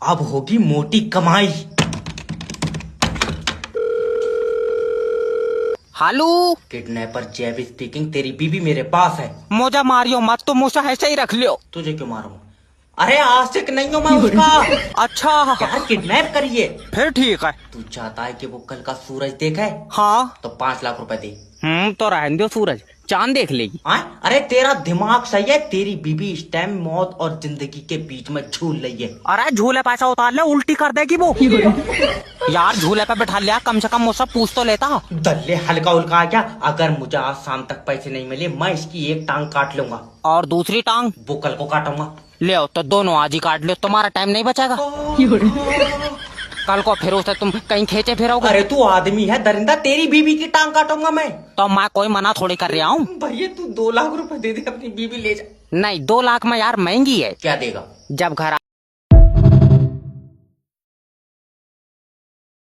अब होगी मोटी कमाई। हेलो, किडनैपर जेब स्पीकिंग। तेरी बीबी मेरे पास है। मुझे मारियो मत, तो मुझे ऐसे ही रख लियो। तुझे क्यों मारूंगा? अरे आशिक नहीं हूँ मैं उसका। अच्छा, यार किडनैप करिए। फिर ठीक है। तू चाहता है कि वो कल का सूरज देखे? हाँ, तो 5 लाख रुपए दे। तो रहने दो, सूरज चांद देख लेगी। अरे तेरा दिमाग सही है? तेरी बीबी इस टाइम मौत और जिंदगी के बीच में झूल रही है। अरे झूले पैसा उतार ले, उल्टी कर देगी वो। यार झूले पे बैठा लिया, कम से कम मुझसे पूछ तो लेता। दल्ले हल्का उल्का आ गया। अगर मुझे आज शाम तक पैसे नहीं मिले, मैं इसकी एक टांग काट लूंगा। और दूसरी टांग? वो कल को काटूंगा। ले आओ, तो दोनों आज ही काट लो, तुम्हारा टाइम नहीं बचेगा। कल को फिर उसे तुम कहीं खींचे फिरोगे। अरे तू आदमी है दरिंदा, तेरी बीबी की टांग काटूंगा मैं। तो मैं कोई मना थोड़ी कर रहा हूँ। भैया तू 2 लाख रुपए दे दे, अपनी बीबी ले जा। नहीं, 2 लाख में यार महंगी है। क्या देगा? जब घर